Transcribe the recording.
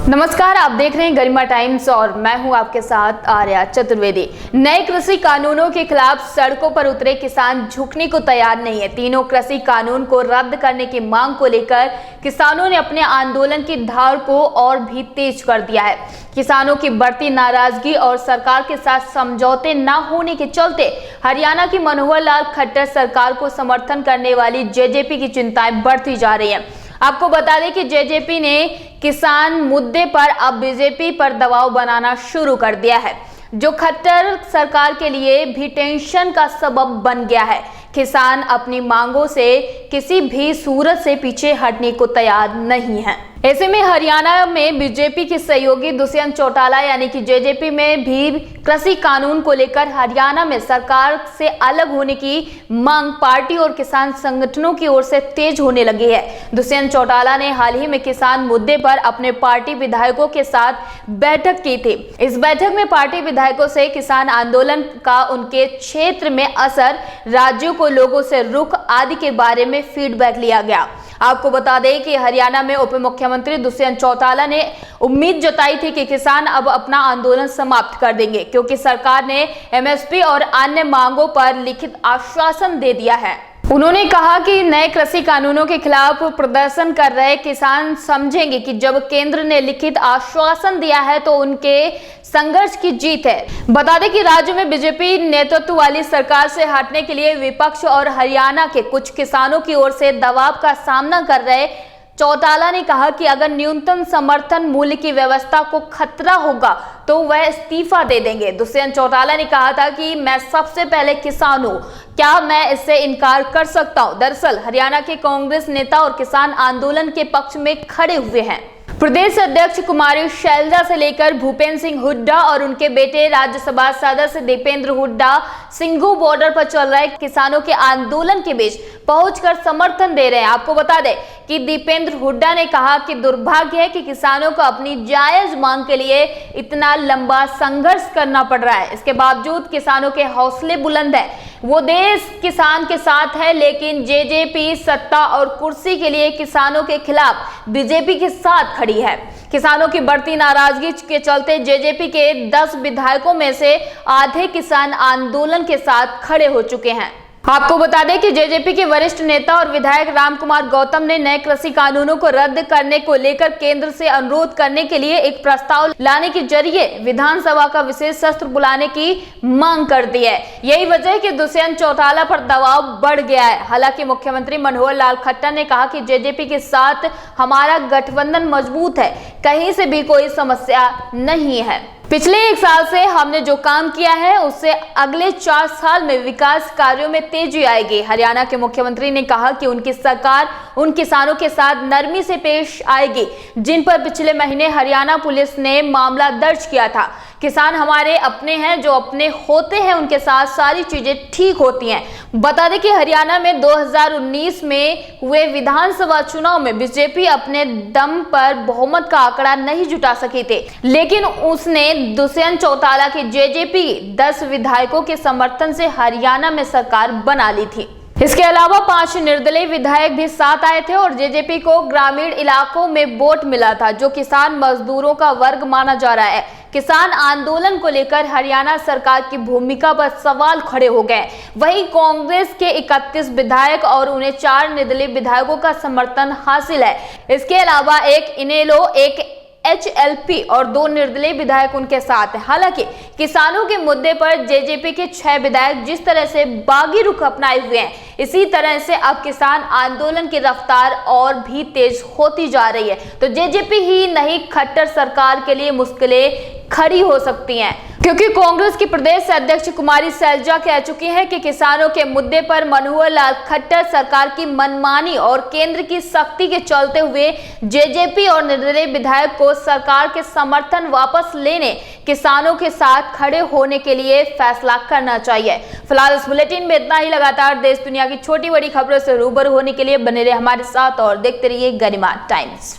नमस्कार, आप देख रहे हैं गरिमा टाइम्स और मैं हूं आपके साथ आर्या चतुर्वेदी। नए कृषि कानूनों के खिलाफ सड़कों पर उतरे किसान झुकने को तैयार नहीं है। तीनों कृषि कानून को रद्द करने की मांग को लेकर किसानों ने अपने आंदोलन की धार को और भी तेज कर दिया है। किसानों की बढ़ती नाराजगी और सरकार के साथ समझौते न होने के चलते हरियाणा की मनोहर लाल खट्टर सरकार को समर्थन करने वाली जेजेपी की चिंताएं बढ़ती जा रही हैं। आपको बता दें कि जेजेपी ने किसान मुद्दे पर अब बीजेपी पर दबाव बनाना शुरू कर दिया है, जो खट्टर सरकार के लिए भी टेंशन का सबब बन गया है। किसान अपनी मांगों से किसी भी सूरत से पीछे हटने को तैयार नहीं है। ऐसे में हरियाणा में बीजेपी के सहयोगी दुष्यंत चौटाला यानी कि जेजेपी में भी कृषि कानून को लेकर हरियाणा में सरकार से अलग होने की मांग पार्टी और किसान संगठनों की ओर से तेज होने लगी है। दुष्यंत चौटाला ने हाल ही में किसान मुद्दे पर अपने पार्टी विधायकों के साथ बैठक की थी। इस बैठक में पार्टी विधायकों से किसान आंदोलन का उनके क्षेत्र में असर, राज्यों को लोगों से रुख आदि के बारे में फीडबैक लिया गया। आपको बता दें कि हरियाणा में उप मुख्यमंत्री दुष्यंत चौटाला ने उम्मीद जताई थी कि किसान अब अपना आंदोलन समाप्त कर देंगे, क्योंकि सरकार ने एमएसपी और अन्य मांगों पर लिखित आश्वासन दे दिया है। उन्होंने कहा कि नए कृषि कानूनों के खिलाफ प्रदर्शन कर रहे किसान समझेंगे कि जब केंद्र ने लिखित आश्वासन दिया है तो उनके संघर्ष की जीत है। बता दें कि राज्य में बीजेपी नेतृत्व वाली सरकार से हटने के लिए विपक्ष और हरियाणा के कुछ किसानों की ओर से दबाव का सामना कर रहे चौटाला ने कहा कि अगर न्यूनतम समर्थन मूल्य की व्यवस्था को खतरा होगा तो वह इस्तीफा दे देंगे। दुष्यंत चौटाला ने कहा था कि मैं सबसे पहले किसान हूं, क्या मैं इससे इनकार कर सकता हूं? दरअसल हरियाणा के कांग्रेस नेता और किसान आंदोलन के पक्ष में खड़े हुए हैं। प्रदेश अध्यक्ष कुमारी शैलजा से लेकर भूपेंद्र सिंह हुड्डा और उनके बेटे राज्यसभा सदस्य दीपेंद्र हुड्डा सिंघू बॉर्डर पर चल रहे किसानों के आंदोलन के बीच पहुंचकर समर्थन दे रहे हैं। आपको बता दें कि दीपेंद्र हुड्डा ने कहा कि दुर्भाग्य है कि किसानों को अपनी जायज मांग के लिए इतना लंबा संघर्ष करना पड़ रहा है। इसके बावजूद किसानों के हौसले बुलंद है, वो देश किसान के साथ है, लेकिन जेजेपी सत्ता और कुर्सी के लिए किसानों के खिलाफ बीजेपी के साथ खड़ी है। किसानों की बढ़ती नाराजगी के चलते जेजेपी के 10 विधायकों में से आधे किसान आंदोलन के साथ खड़े हो चुके हैं। आपको बता दें कि जेजेपी के वरिष्ठ नेता और विधायक रामकुमार गौतम ने नए कृषि कानूनों को रद्द करने को लेकर केंद्र से अनुरोध करने के लिए एक प्रस्ताव लाने के जरिए विधानसभा का विशेष सत्र बुलाने की मांग कर दी है। यही वजह है कि दुष्यंत चौटाला पर दबाव बढ़ गया है। हालांकि मुख्यमंत्री मनोहर लाल खट्टर ने कहा कि जेजेपी के साथ हमारा गठबंधन मजबूत है, कहीं से भी कोई समस्या नहीं है। पिछले 1 साल से हमने जो काम किया है उससे अगले 4 साल में विकास कार्यों में तेजी आएगी। हरियाणा के मुख्यमंत्री ने कहा कि उनकी सरकार उन किसानों के साथ नरमी से पेश आएगी जिन पर पिछले महीने हरियाणा पुलिस ने मामला दर्ज किया था। किसान हमारे अपने हैं, जो अपने होते हैं उनके साथ सारी चीजें ठीक होती हैं। बता दें कि हरियाणा में 2019 में हुए विधानसभा चुनाव में बीजेपी अपने दम पर बहुमत का आंकड़ा नहीं जुटा सकी थी, लेकिन उसने दुष्यंत चौटाला की जेजेपी 10 विधायकों के समर्थन से हरियाणा में सरकार बना ली थी। इसके अलावा 5 निर्दलीय विधायक भी साथ आए थे और जेजेपी को ग्रामीण इलाकों में वोट मिला था, जो किसान मजदूरों का वर्ग माना जा रहा है। किसान आंदोलन को लेकर हरियाणा सरकार की भूमिका पर सवाल खड़े हो गए। वहीं कांग्रेस के 31 विधायक और उन्हें 4 निर्दलीय विधायकों का समर्थन हासिल है। इसके अलावा एक इनेलो, एक HLP और 2 निर्दलीय विधायक उनके साथ हैं। हालांकि किसानों के मुद्दे पर जेजेपी के 6 विधायक जिस तरह से बागी रुख अपनाए हुए हैं, इसी तरह से अब किसान आंदोलन की रफ्तार और भी तेज होती जा रही है। तो जेजेपी ही नहीं, खट्टर सरकार के लिए मुश्किलें खड़ी हो सकती हैं, क्योंकि कांग्रेस की प्रदेश अध्यक्ष कुमारी शैलजा कह चुकी हैं कि किसानों के मुद्दे पर मनोहर लाल खट्टर सरकार की मनमानी और केंद्र की सख्ती के चलते हुए जेजेपी और निर्दलीय विधायक को सरकार के समर्थन वापस लेने, किसानों के साथ खड़े होने के लिए फैसला करना चाहिए। फिलहाल इस बुलेटिन में इतना ही। लगातार देश दुनिया की छोटी बड़ी खबरों से रूबरू होने के लिए बने रहे हमारे साथ और देखते रहिए गरिमा टाइम्स।